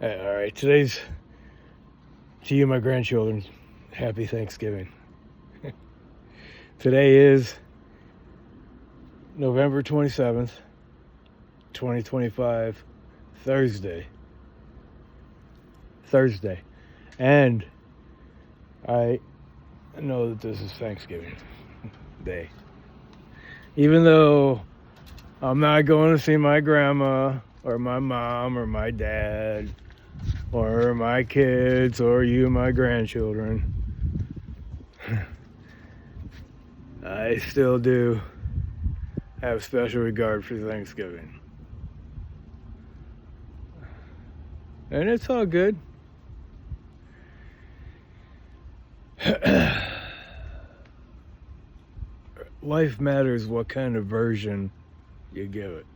All right, today's to you, my grandchildren. Happy Thanksgiving. Today is November 27th, 2025, Thursday. And I know that this is Thanksgiving Day. Even though I'm not going to see my grandma or my mom or my dad or my kids or you, my grandchildren, I still do have special regard for Thanksgiving. And it's all good. Life matters what kind of version you give it.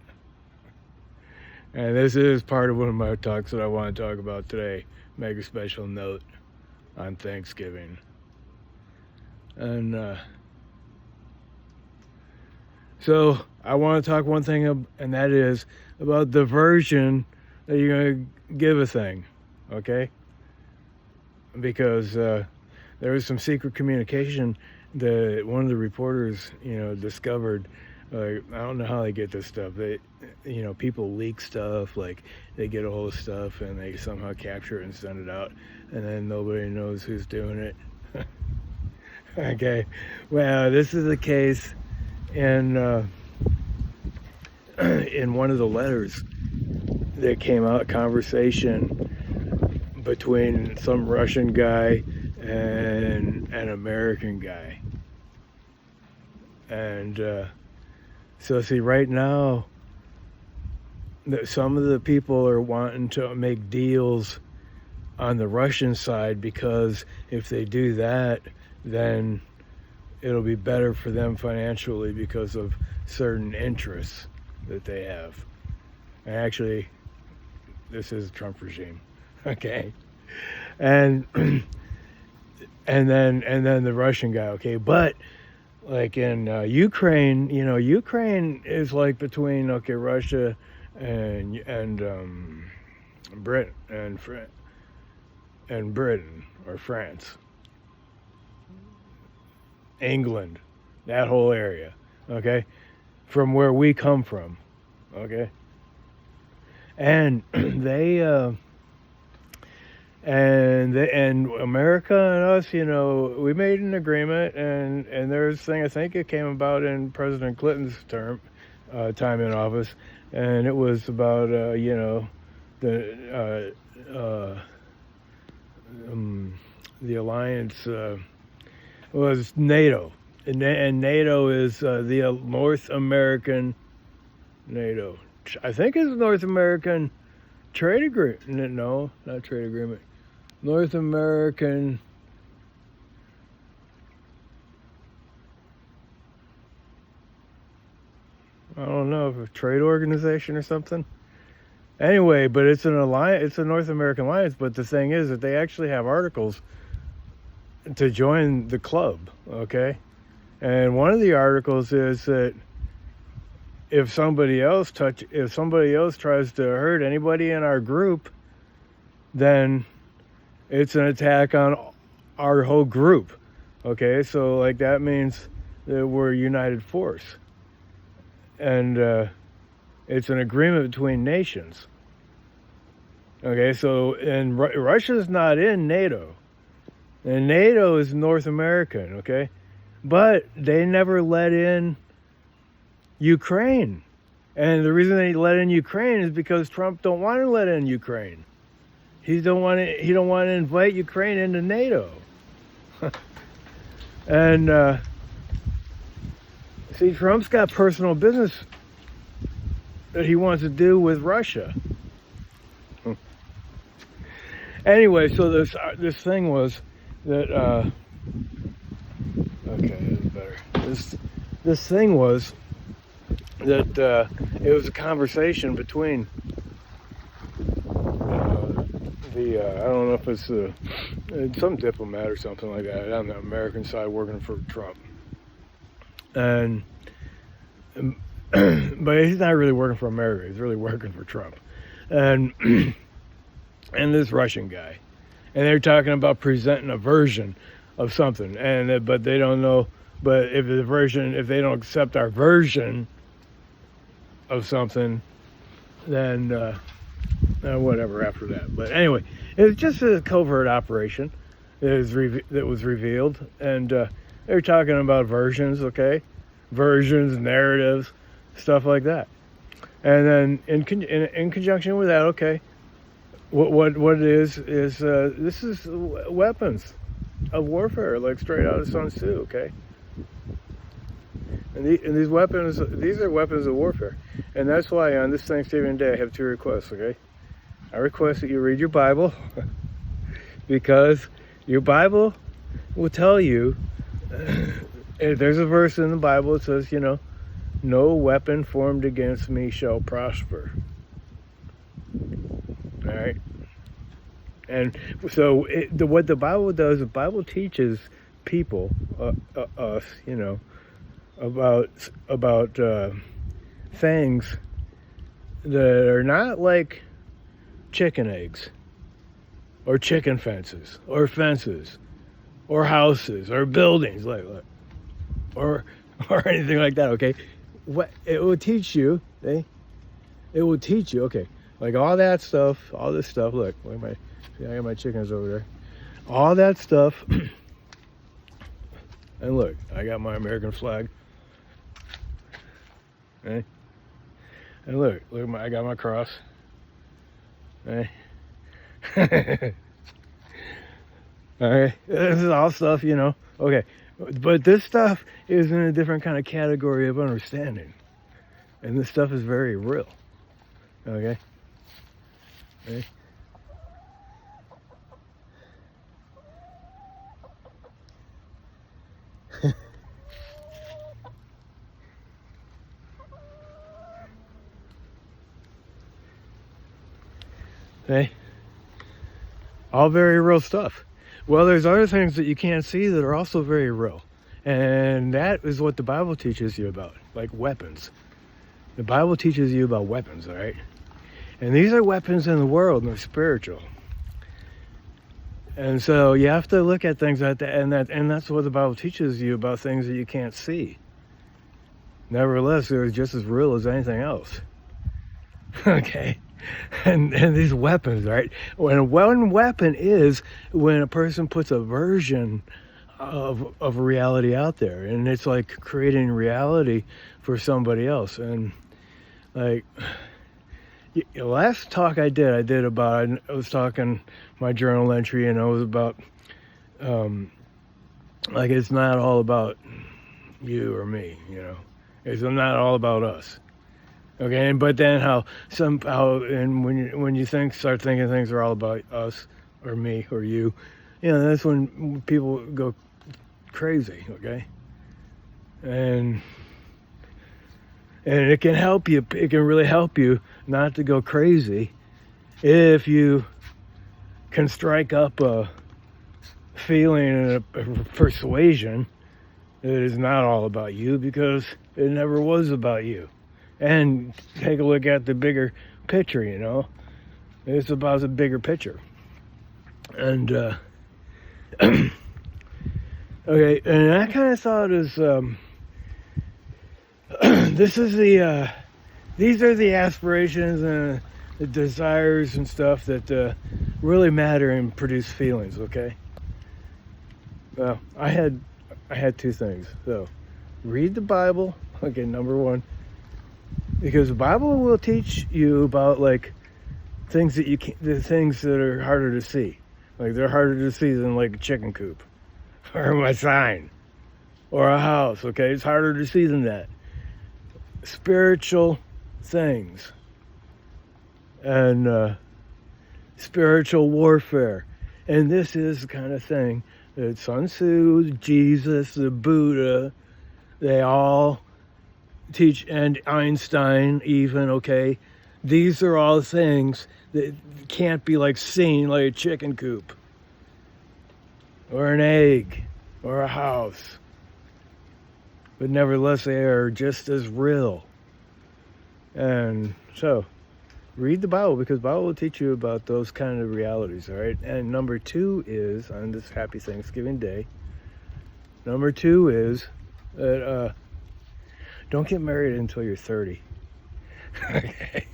And this is part of one of my talks that I want to talk about today. Make a special note on Thanksgiving. And so I want to talk one thing, and that is about the version that you're going to give a thing, okay? Because there was some secret communication that one of the reporters, discovered. Like, I don't know how they get this stuff. People leak stuff, like they get a hold of stuff and they somehow capture it and send it out, and then nobody knows who's doing it. Okay, well, this is the case in one of the letters that came out, conversation between some Russian guy and an American guy. And so see, right now, some of the people are wanting to make deals on the Russian side, because if they do that, then it'll be better for them financially because of certain interests that they have. And actually, this is a Trump regime, okay? And and then the Russian guy, okay? But like in Ukraine, Ukraine is like between Russia and Britain and Britain or France, England, that whole area, okay, from where we come from, okay, and and America and us, we made an agreement, and there's a thing, I think it came about in President Clinton's time in office, and it was about the alliance was NATO, and NATO is the North American NATO. I think it's North American trade agreement. No, not trade agreement. North American. I don't know, if a trade organization or something. Anyway, but it's an alliance. It's a North American alliance. But the thing is that they actually have articles to join the club. Okay, and one of the articles is that if somebody else tries to hurt anybody in our group, then it's an attack on our whole group. Okay, so like that means that we're a united force, and it's an agreement between nations. Okay, so and Russia's not in NATO, and NATO is North American. Okay, but they never let in Ukraine, and the reason they let in Ukraine is because Trump don't want to let in Ukraine. He don't want to invite Ukraine into NATO. And see, Trump's got personal business that he wants to do with Russia. Anyway, so this thing was that okay, that's better. This thing was that it was a conversation between I don't know if it's some diplomat or something like that on the American side working for Trump, and but he's not really working for America. He's really working for Trump, and and this Russian guy, and they're talking about presenting a version of something, and but they don't know. But if they don't accept our version of something, then whatever after that. But anyway, it was just a covert operation that was revealed, and they're talking about versions, okay, versions, narratives, stuff like that, and then in conjunction with that, okay, what it is this is weapons of warfare, like straight out of Sun Tzu, okay. And these are weapons of warfare. And that's why on this Thanksgiving Day I have two requests, okay? I request that you read your Bible because your Bible will tell you, if there's a verse in the Bible that says, no weapon formed against me shall prosper. All right? And so what the Bible does, the Bible teaches people, us, about things that are not like chicken eggs or chicken fences or houses or buildings or anything like that, okay? What it will teach you, okay? Like all that stuff, all this stuff, look, I got my chickens over there. All that stuff, and look, I got my American flag. Okay? And look, I got my cross. Okay? All right, this is all stuff, Okay, but this stuff is in a different kind of category of understanding, and this stuff is very real. Okay. Okay. Okay. All very real stuff. Well, there's other things that you can't see that are also very real. And that is what the Bible teaches you about, like weapons. The Bible teaches you about weapons, all right? And these are weapons in the world, and they're spiritual. And so you have to look at things like that, and that's what the Bible teaches you about things that you can't see. Nevertheless, they're just as real as anything else. Okay? And these weapons, right? When one weapon is when a person puts a version of reality out there, and it's like creating reality for somebody else. And like the last talk I did about, I was talking my journal entry, and it was about like it's not all about you or me, it's not all about us. Okay, but then and when you start thinking things are all about us or me or you, that's when people go crazy. Okay, and it can help you. It can really help you not to go crazy if you can strike up a feeling and a persuasion that it is not all about you, because it never was about you. And take a look at the bigger picture, It's about the bigger picture. And, okay, and I kind of thought is, these are the aspirations and the desires and stuff that really matter and produce feelings, okay? Well, I had two things. So, read the Bible, okay, number one. Because the Bible will teach you about like things that the things that are harder to see. Like they're harder to see than like a chicken coop or my sign or a house. Okay, it's harder to see than that. Spiritual things and spiritual warfare, and this is the kind of thing that Sun Tzu, Jesus, the Buddha, they all teach, and Einstein even, okay? These are all things that can't be like seen like a chicken coop or an egg or a house. But nevertheless, they are just as real. And so, Read the Bible, because the Bible will teach you about those kind of realities, all right? And number 2 is, on this happy Thanksgiving Day, number 2 is that don't get married until you're 30. Okay?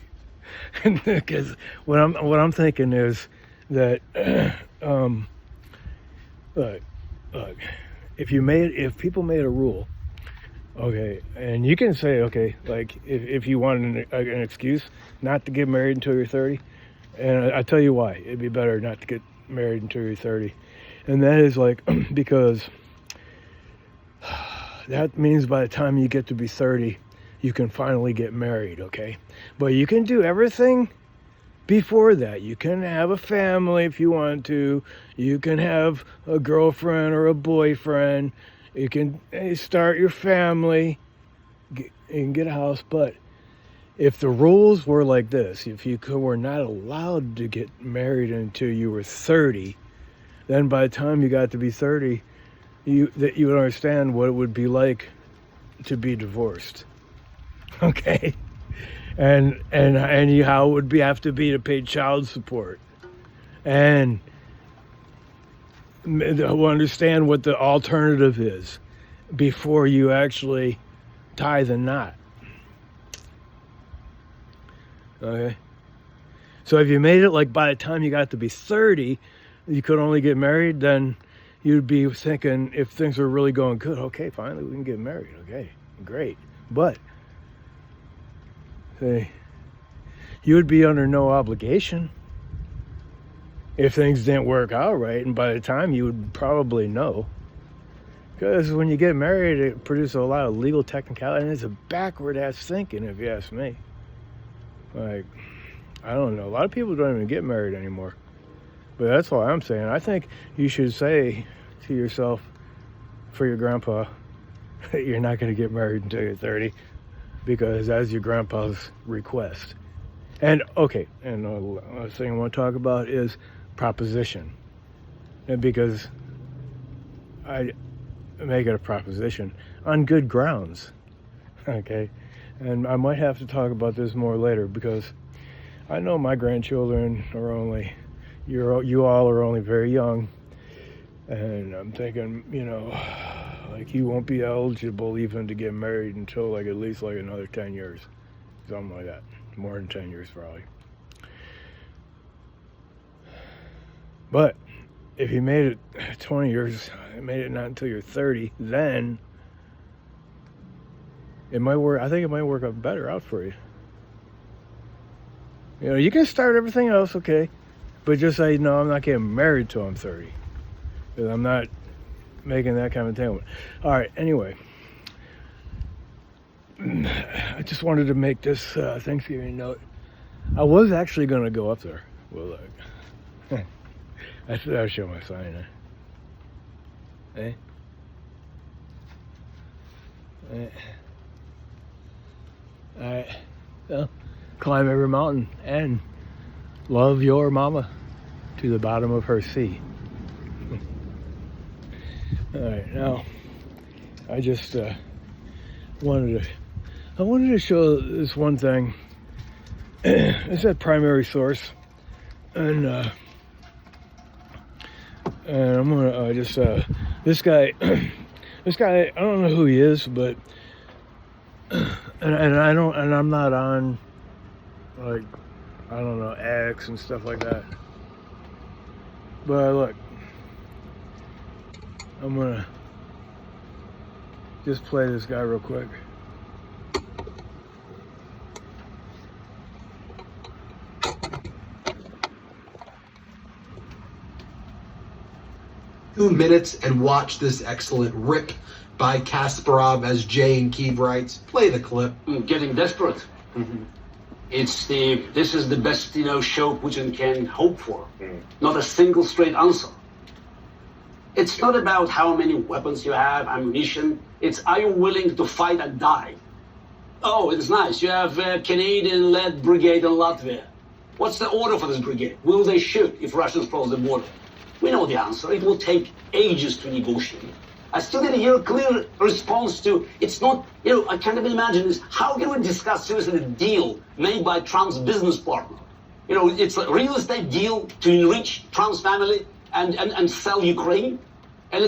Because what I'm thinking is that look, if people made a rule, okay, and you can say, okay, like if you want an excuse not to get married until you're 30, and I tell you why it'd be better not to get married until you're 30, and that is like because that means by the time you get to be 30, you can finally get married, okay? But you can do everything before that. You can have a family if you want to. You can have a girlfriend or a boyfriend. You can start your family. You can get a house. But if the rules were like this, if you were not allowed to get married until you were 30, then by the time you got to be 30, you would understand what it would be like to be divorced. Okay, and how it would have to be to pay child support, and understand what the alternative is before you actually tie the knot. Okay, so if you made it like by the time you got to be 30, you could only get married, then you'd be thinking, if things are really going good, okay, finally we can get married. Okay, great, but you would be under no obligation if things didn't work out right, and by the time you would probably know, because when you get married, it produces a lot of legal technicality, and it's a backward ass thinking, if you ask me. Like, I don't know, a lot of people don't even get married anymore, but that's all I'm saying. I think you should say to yourself, for your grandpa, that you're not going to get married until you're 30, because that's your grandpa's request. And okay, and the thing I want to talk about is proposition, and because I make it a proposition on good grounds, okay, and I might have to talk about this more later, because I know my grandchildren are only, you all are only very young, and I'm thinking, like you won't be eligible even to get married until like at least like another 10 years, something like that, more than 10 years probably. But if you made it 20 years, made it not until you're 30, then it might work. I think it might work out better out for you. You can start everything else, okay, but just say, no, I'm not getting married till I'm 30, because I'm not making that kind of entanglement. All right, anyway, I just wanted to make this Thanksgiving note. I was actually going to go up there. Well, I said I'll show my sign. Eh? All right. Well, climb every mountain and love your mama to the bottom of her sea. All right, now I just wanted to show this one thing. It's a primary source, and I'm gonna just this guy I don't know who he is, but and I'm not on, like, I don't know, X and stuff like that. But look, I'm gonna just play this guy real quick. Minutes and watch this excellent rip by Kasparov, as Jay and Keeve writes. Play the clip. Getting desperate. This is the best show Putin can hope for. Not a single straight answer. It's not about how many weapons you have, ammunition. It's, are you willing to fight and die? Oh, it's nice. You have a Canadian-led brigade in Latvia. What's the order for this brigade? Will they shoot if Russians cross the border? We know the answer. It will take ages to negotiate. I still didn't hear a clear response to, it's not, I can't even imagine this. How can we discuss seriously the deal made by Trump's business partner? It's a real estate deal to enrich Trump's family and sell Ukraine. And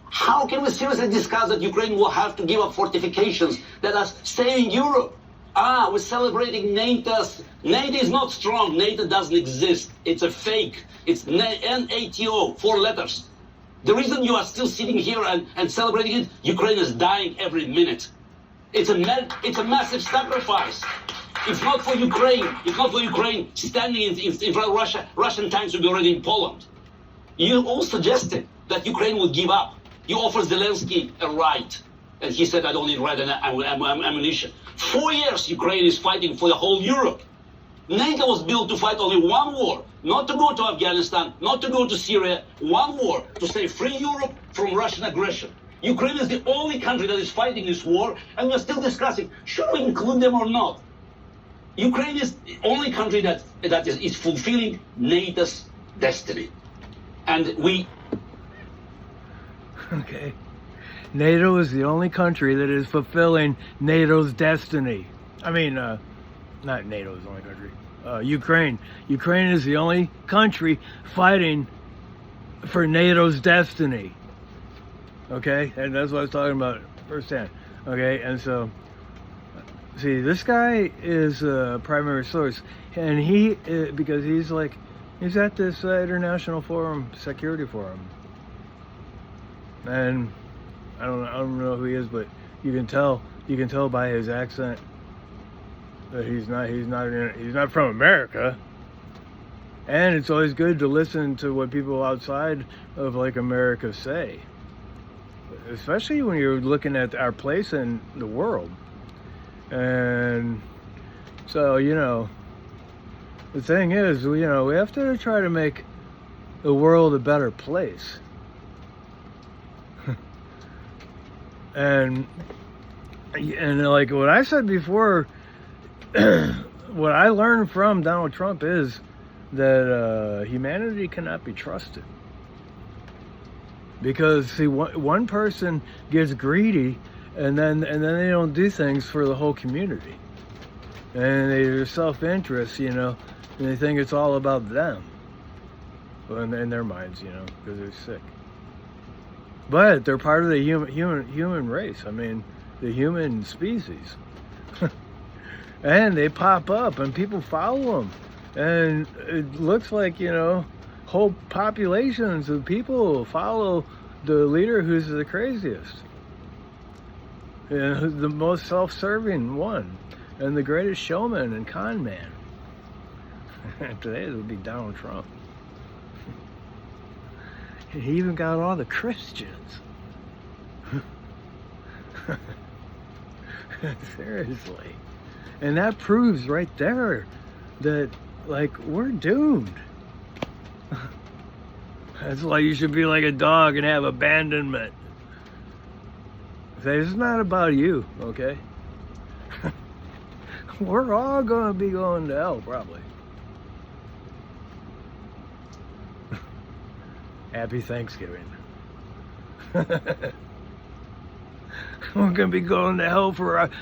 how can we seriously discuss that Ukraine will have to give up fortifications that are staying in Europe? We're celebrating NATO. NATO is not strong. NATO doesn't exist. It's a fake. It's NATO, 4 letters. The reason you are still sitting here and celebrating it, Ukraine is dying every minute. It's a massive sacrifice. If not for Ukraine standing in front of Russia, Russian tanks would be already in Poland. You all suggested that Ukraine would give up. You offered Zelensky a right. And he said, I don't need red ammunition. 4 years Ukraine is fighting for the whole Europe. NATO was built to fight only one war, not to go to Afghanistan, not to go to Syria, one war, to save free Europe from Russian aggression. Ukraine is the only country that is fighting this war, and we're still discussing, should we include them or not? Ukraine is the only country that is fulfilling NATO's destiny. And we... Okay. NATO is the only country that is fulfilling NATO's destiny. I mean, not NATO is the only country. Ukraine. Ukraine is the only country fighting for NATO's destiny. Okay? And that's what I was talking about firsthand. Okay? And so, see, this guy is a primary source. And because he's at this international forum, security forum. And I don't know who he is, but you can tell by his accent that he's not from America. And it's always good to listen to what people outside of America say, especially when you're looking at our place in the world. And so, the thing is, we have to try to make the world a better place. And like what I said before, what I learned from Donald Trump is that humanity cannot be trusted. Because see, one person gets greedy, and then they don't do things for the whole community, and they're self-interest, and they think it's all about them, in their minds, because they're sick. But they're part of the human race. I mean, the human species. And they pop up and people follow them. And it looks like, whole populations of people follow the leader who's the craziest. And who's the most self-serving one. And the greatest showman and con man. Today it would be Donald Trump. He even got all the Christians. Seriously. And that proves right there that, we're doomed. That's why you should be like a dog and have abandonment. Say, it's not about you, okay? We're all going to be going to hell, probably. Happy Thanksgiving. We're going to be going to hell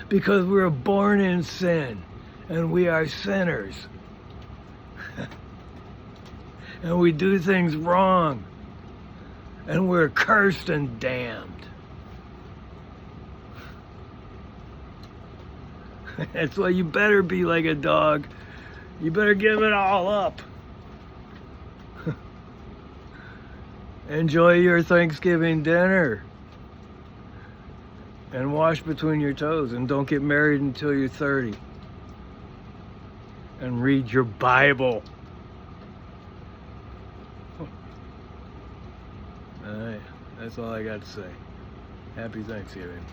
because we were born in sin and we are sinners. And we do things wrong and we're cursed and damned. That's why you better be like a dog. You better give it all up. Enjoy your Thanksgiving dinner. And wash between your toes. And don't get married until you're 30. And read your Bible. Alright, that's all I got to say. Happy Thanksgiving.